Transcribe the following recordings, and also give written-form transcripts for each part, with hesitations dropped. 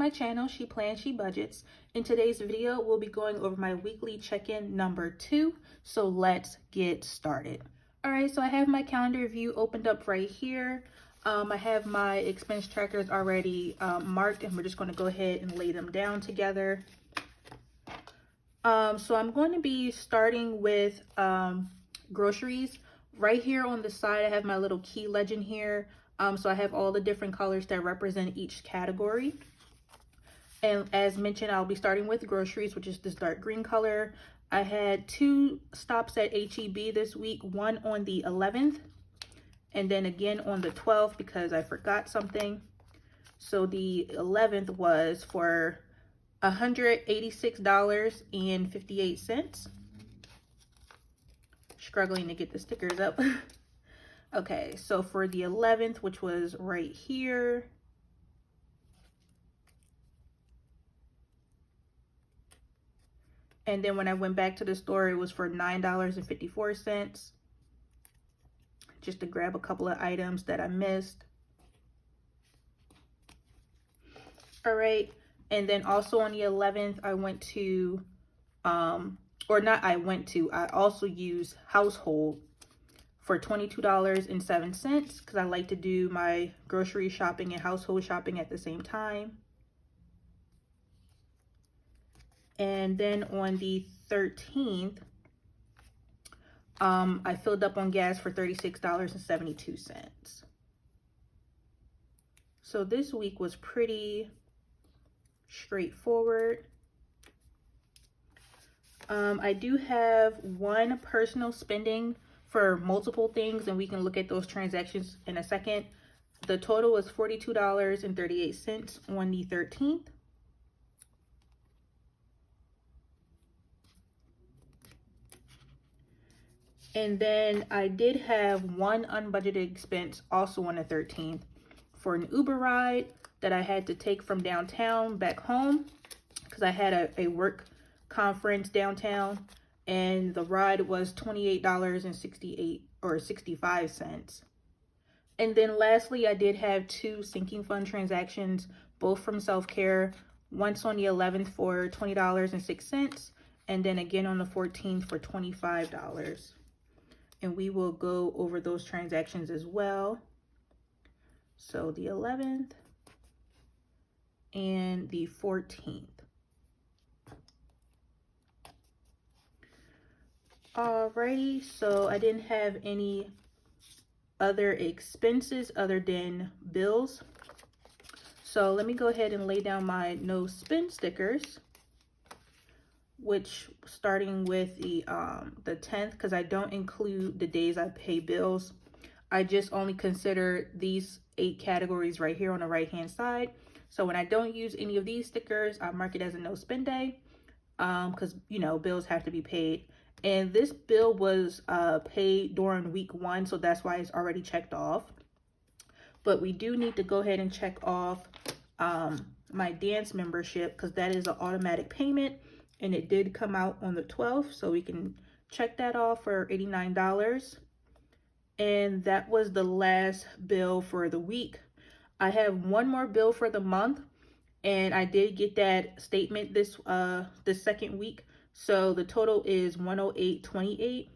my channel, She Plans, She Budgets. In today's video, we'll be going over my weekly check-in number 2, so let's get started. All right, so I have my calendar view opened up right here. I have my expense trackers already marked, and we're just going to go ahead and lay them down together. So I'm going to be starting with groceries. Right here on the side, I have my little key legend here. So I have all the different colors that represent each category. And as mentioned, I'll be starting with groceries, which is this dark green color. I had 2 stops at H-E-B this week, one on the 11th and then again on the 12th because I forgot something. So the 11th was for $186.58. Struggling to get the stickers up. Okay, so for the 11th, which was right here, and then when I went back to the store, it was for $9.54, just to grab a couple of items that I missed. All right, and then also on the 11th, I went to, I also used Household for $22.07 because I like to do my grocery shopping and household shopping at the same time. And then on the 13th, I filled up on gas for $36.72. So this week was pretty straightforward. I do have one personal spending for multiple things, and we can look at those transactions in a second. The total was $42.38 on the 13th. And then I did have one unbudgeted expense also on the 13th for an Uber ride that I had to take from downtown back home because I had a work conference downtown, and the ride was $28.65. And then lastly, I did have 2 sinking fund transactions, both from self-care, once on the 11th for $20.06, and then again on the 14th for $25. And we will go over those transactions as well. So the 11th and the 14th. Alrighty, so I didn't have any other expenses other than bills. So let me go ahead and lay down my no spend stickers, which starting with the 10th, because I don't include the days I pay bills. I just only consider these 8 categories right here on the right hand side. So when I don't use any of these stickers, I mark it as a no spend day, because you know bills have to be paid. And this bill was paid during week 1, so that's why it's already checked off. But we do need to go ahead and check off my dance membership, because that is an automatic payment, and it did come out on the 12th, so we can check that off for $89. And that was the last bill for the week. I have one more bill for the month, and I did get that statement this second week. So the total is $108.28,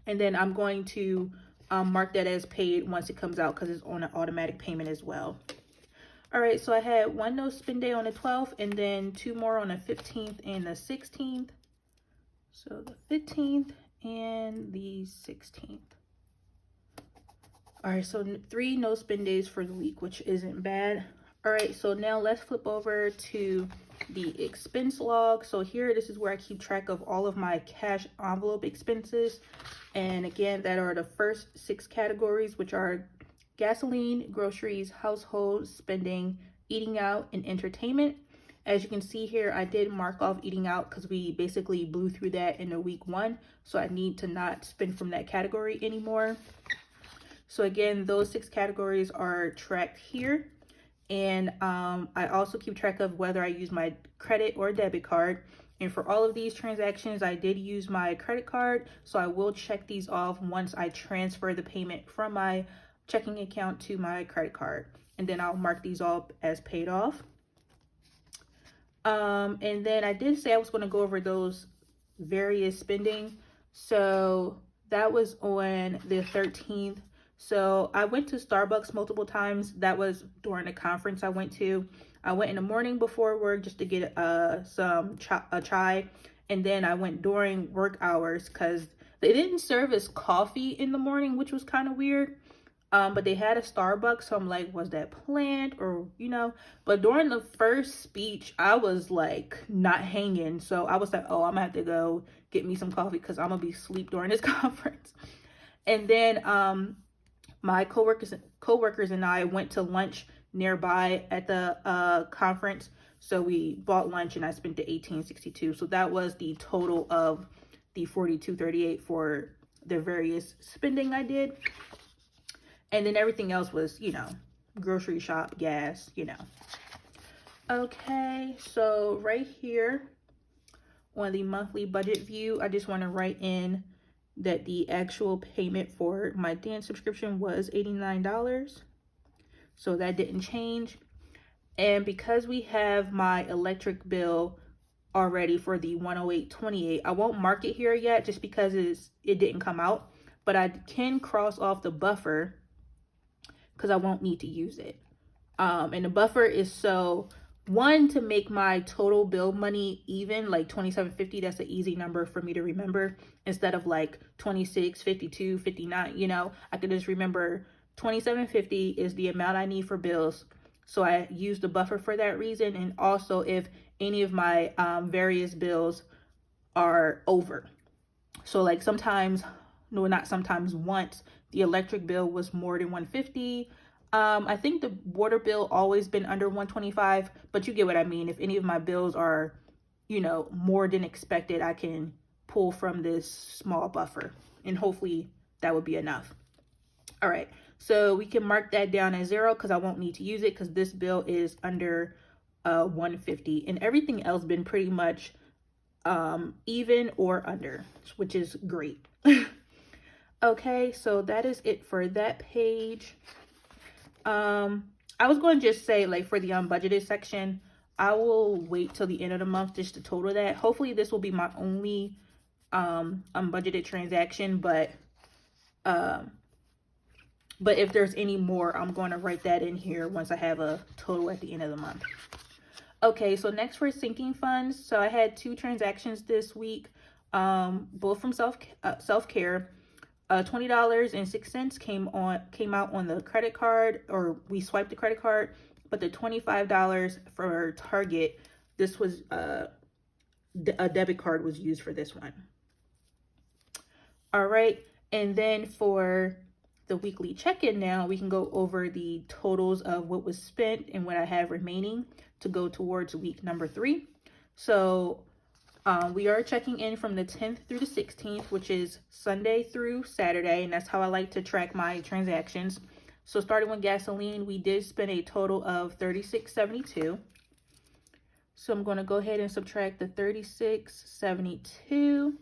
and then I'm going to mark that as paid once it comes out because it's on an automatic payment as well. All right, so I had one no spend day on the 12th, and then 2 more on the 15th and the 16th. So the 15th and the 16th. All right, so 3 no spend days for the week, which isn't bad. All right, so now let's flip over to the expense log. So here, this is where I keep track of all of my cash envelope expenses. And again, that are the first 6 categories, which are gasoline, groceries, household spending, eating out, and entertainment. As you can see here, I did mark off eating out because we basically blew through that in the week 1. So I need to not spend from that category anymore. So again, those 6 categories are tracked here. And I also keep track of whether I use my credit or debit card. And for all of these transactions, I did use my credit card. So I will check these off once I transfer the payment from my checking account to my credit card. And then I'll mark these all as paid off. And then I did say I was going to go over those various spending. So that was on the 13th. So I went to Starbucks multiple times. That was during a conference I went to. I went in the morning before work just to get some chai. And then I went during work hours because they didn't serve us coffee in the morning, which was kind of weird. But they had a Starbucks, so I'm like, was that planned or, you know? But during the first speech, I was like not hanging. So I was like, oh, I'm gonna have to go get me some coffee because I'm gonna be asleep during this conference. And then my coworkers and I went to lunch nearby at the conference. So we bought lunch and I spent the $18.62. So that was the total of the $42.38 for the various spending I did. And then everything else was, you know, grocery shop, gas, you know. Okay, so right here on the monthly budget view, I just want to write in that the actual payment for my dance subscription was $89. So that didn't change. And because we have my electric bill already for the 108.28, I won't mark it here yet just because it didn't come out. But I can cross off the buffer because I won't need to use it. And the buffer is so, one, to make my total bill money even, like $27.50. That's an easy number for me to remember instead of like $26, $52, $59. You know, I could just remember $27.50 is the amount I need for bills. So I use the buffer for that reason. And also if any of my various bills are over. So like sometimes, no, not sometimes, once the electric bill was more than $150. I think the water bill always been under $125, but you get what I mean. If any of my bills are, you know, more than expected, I can pull from this small buffer and hopefully that would be enough. All right, so we can mark that down as 0 because I won't need to use it because this bill is under $150, and everything else been pretty much even or under, which is great. Okay, so that is it for that page. I was going to just say, like, for the unbudgeted section, I will wait till the end of the month just to total that. Hopefully this will be my only unbudgeted transaction, but if there's any more, I'm going to write that in here once I have a total at the end of the month. Okay, so next for sinking funds. So I had 2 transactions this week, both from self-care. $20.06 came out on the credit card, or we swiped the credit card, but the $25 for Target, this was a debit card was used for this one. All right, and then for the weekly check-in now, we can go over the totals of what was spent and what I have remaining to go towards week number 3. So we are checking in from the 10th through the 16th, which is Sunday through Saturday, and that's how I like to track my transactions. So starting with gasoline, we did spend a total of $36.72. So I'm going to go ahead and subtract the $36.72,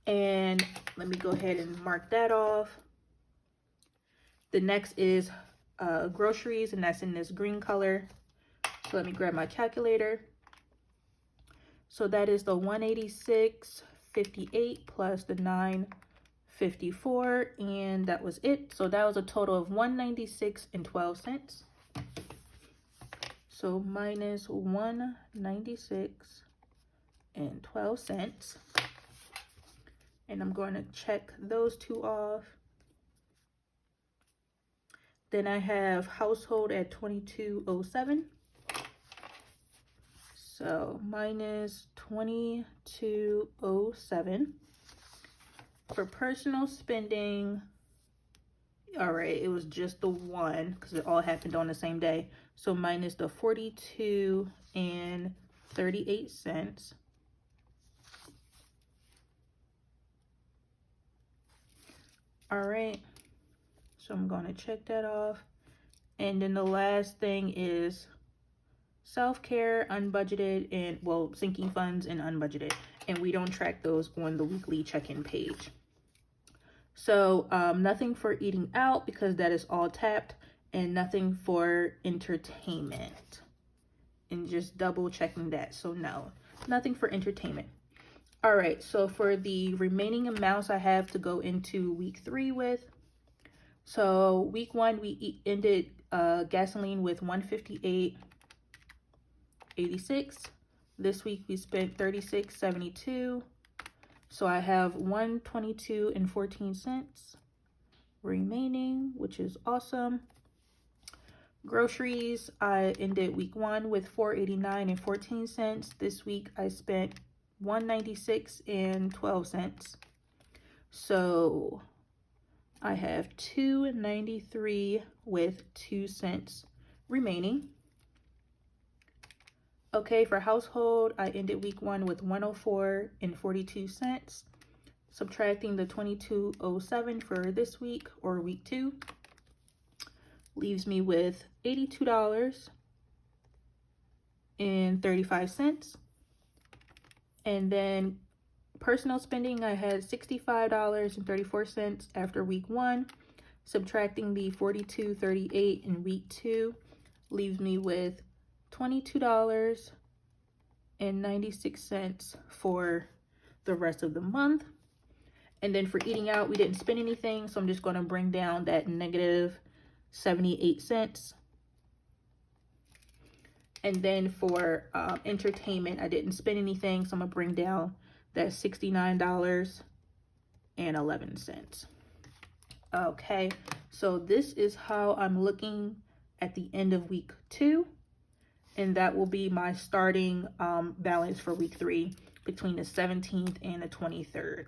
and let me go ahead and mark that off. The next is groceries, and that's in this green color. So let me grab my calculator. So that is the $186.58 plus the $9.54, and that was it. So that was a total of $196.12. So minus $196.12. And I'm going to check those 2 off. Then I have household at $22.07. So minus $22.07. For personal spending, all right, it was just the one because it all happened on the same day. So minus the $42.38. All right, so I'm going to check that off. And then the last thing is self-care, unbudgeted, and, well, sinking funds and unbudgeted. And we don't track those on the weekly check-in page. So nothing for eating out because that is all tapped, and nothing for entertainment. and just double checking that. So no, nothing for entertainment. All right, so for the remaining amounts I have to go into week 3 with. So week 1, we ended gasoline with $158.86. This week we spent $36.72. So I have $122.14 remaining, which is awesome. Groceries, I ended week 1 with $4.89.14. This week I spent $196.12. So I have $2.93 with 2 cents remaining. Okay, for household, I ended week 1 with $104.42. Subtracting the $22.07 for this week, or week 2, leaves me with $82.35. And then personal spending, I had $65.34 after week 1. Subtracting the $42.38 in week 2 leaves me with $22.96 for the rest of the month. And then for eating out, we didn't spend anything, so I'm just going to bring down that negative 78 cents. And then for entertainment, I didn't spend anything, so I'm going to bring down that $69.11. Okay, so this is how I'm looking at the end of week 2. And that will be my starting balance for week 3 between the 17th and the 23rd.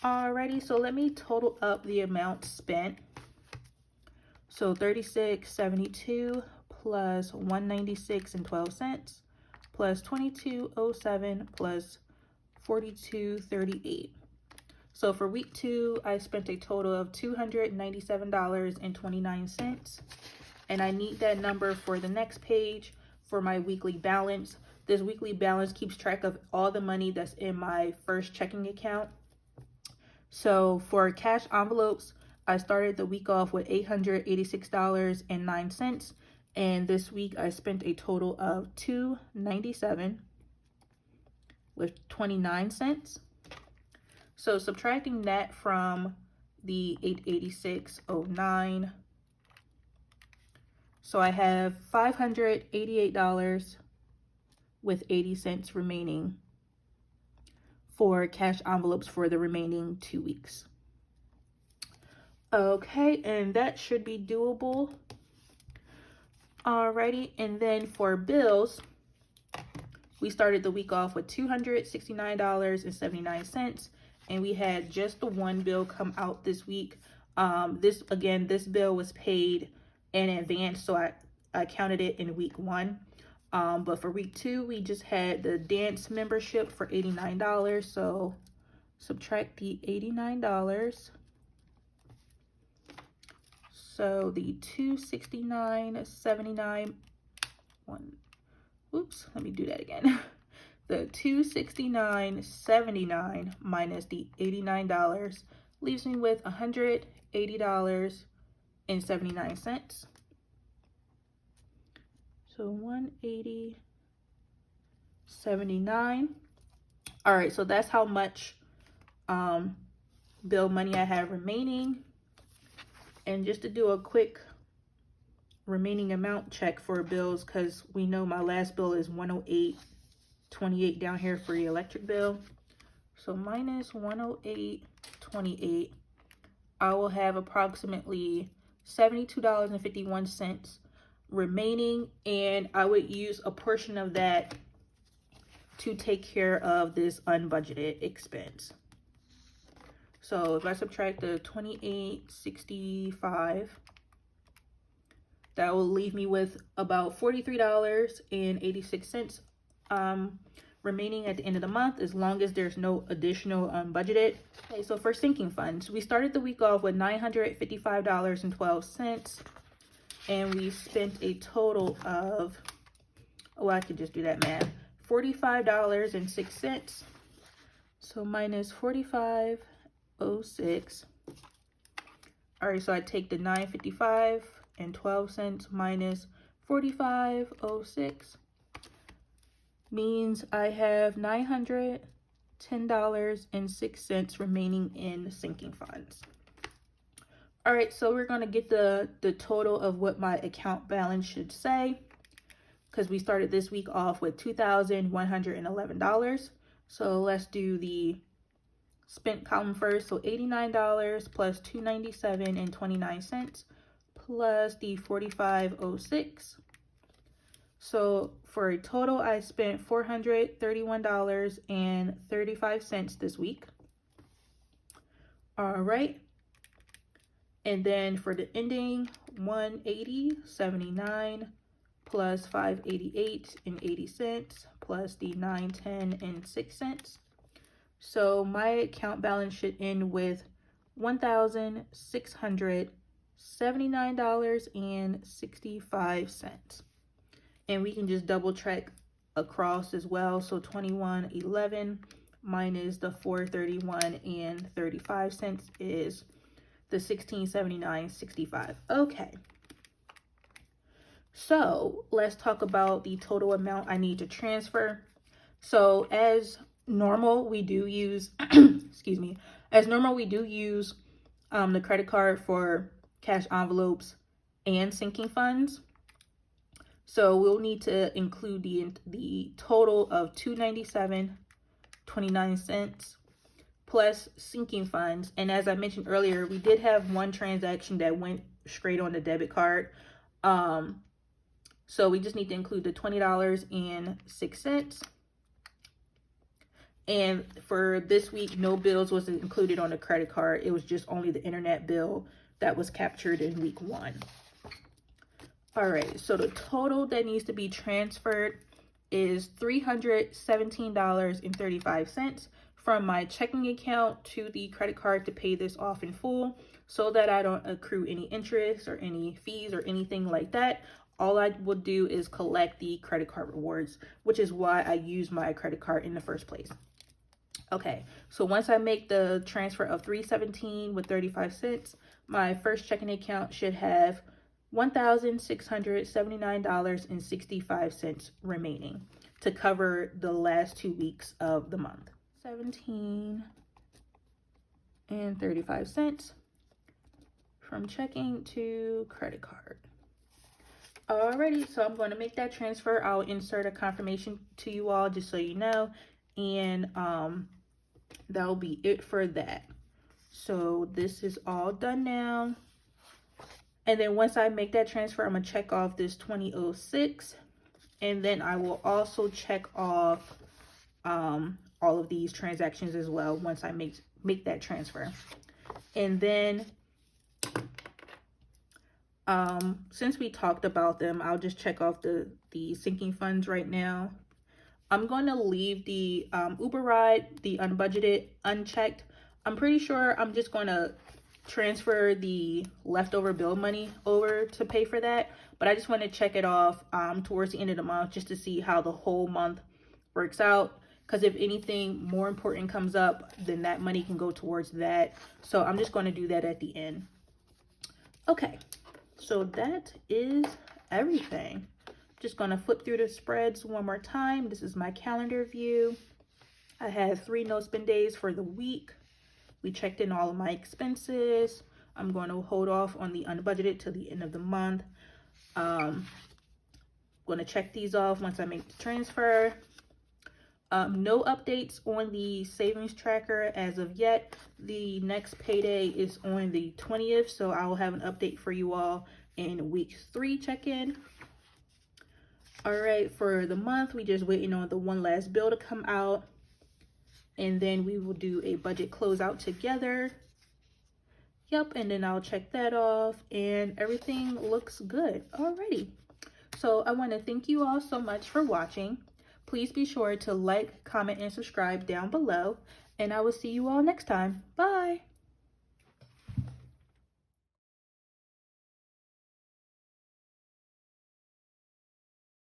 Alrighty, so let me total up the amount spent. So $36.72 plus $196.12 plus $22.07 plus $42.38. So for week 2, I spent a total of $297.29. And I need that number for the next page for my weekly balance. This weekly balance keeps track of all the money that's in my first checking account. So for cash envelopes, I started the week off with $886.09. And this week I spent a total of $297 with 29 cents. So subtracting that from the $886.09. So I have $588 with 80 cents remaining for cash envelopes for the remaining 2 weeks. Okay, and that should be doable. Alrighty, and then for bills, we started the week off with $269.79, and we had just the one bill come out this week. This bill was paid in advance, so I counted it in week 1. But for week 2, we just had the dance membership for $89. So subtract the $89. So the $269.79. Oops, let me do that again. The $269.79 minus the $89 leaves me with $180.79. So $180.79. All right, so that's how much bill money I have remaining. And just to do a quick remaining amount check for bills, because we know my last bill is $108.28 down here for the electric bill. So minus $108.28, I will have approximately $72.51 remaining, and I would use a portion of that to take care of this unbudgeted expense. So if I subtract the $28.65, that will leave me with about $43.86 remaining at the end of the month, as long as there's no additional unbudgeted. Okay, so for sinking funds, we started the week off with $955.12, and we spent a total of, I could just do that math, $45.06. So minus $45.06. All right, so I take the $955.12 minus 4506 means I have $910.06 remaining in sinking funds. All right, so we're going to get the total of what my account balance should say, because we started this week off with $2,111. So let's do the spent column first. So $89 plus $297.29 plus the 4506. So for a total, I spent $431.35 this week. All right. And then for the ending, 180.79 plus 588.80 plus the 910.06. So my account balance should end with $1,679.65. And we can just double check across as well. So 2111 minus the 431.35 is the 1679.65. Okay. So let's talk about the total amount I need to transfer. So as normal, we do use, excuse me, as normal, we do use the credit card for cash envelopes and sinking funds. So we'll need to include the total of $297.29 plus sinking funds. And as I mentioned earlier, we did have one transaction that went straight on the debit card. So we just need to include the $20.06. And for this week, no bills was included on the credit card. It was just only the internet bill that was captured in week 1. All right, so the total that needs to be transferred is $317.35 from my checking account to the credit card to pay this off in full, so that I don't accrue any interest or any fees or anything like that. All I will do is collect the credit card rewards, which is why I use my credit card in the first place. Okay, so once I make the transfer of $317.35, my first checking account should have $1,679.65 remaining to cover the last 2 weeks of the month. $17.35 from checking to credit card. Alrighty, so I'm going to make that transfer. I'll insert a confirmation to you all just so you know, and that'll be it for that. So this is all done now. And then once I make that transfer, I'm going to check off this 2006. And then I will also check off all of these transactions as well once I make that transfer. And then since we talked about them, I'll just check off the sinking funds right now. I'm going to leave the Uber ride, the unbudgeted, unchecked. I'm pretty sure I'm just going to transfer the leftover bill money over to pay for that, but I just want to check it off towards the end of the month just to see how the whole month works out, because if anything more important comes up, then that money can go towards that. So I'm just going to do that at the end. Okay, so that is everything. Just going to flip through the spreads one more time. This is my calendar view. I have 3 no spend days for the week. We checked in all of my expenses. I'm going to hold off on the unbudgeted till the end of the month. Going to check these off once I make the transfer. No updates on the savings tracker as of yet. The next payday is on the 20th, so I will have an update for you all in week 3 check-in. All right, for the month, we just waiting on the one last bill to come out. And then we will do a budget closeout together. Yep, and then I'll check that off and everything looks good. Alrighty. So I want to thank you all so much for watching. Please be sure to like, comment, and subscribe down below. And I will see you all next time. Bye.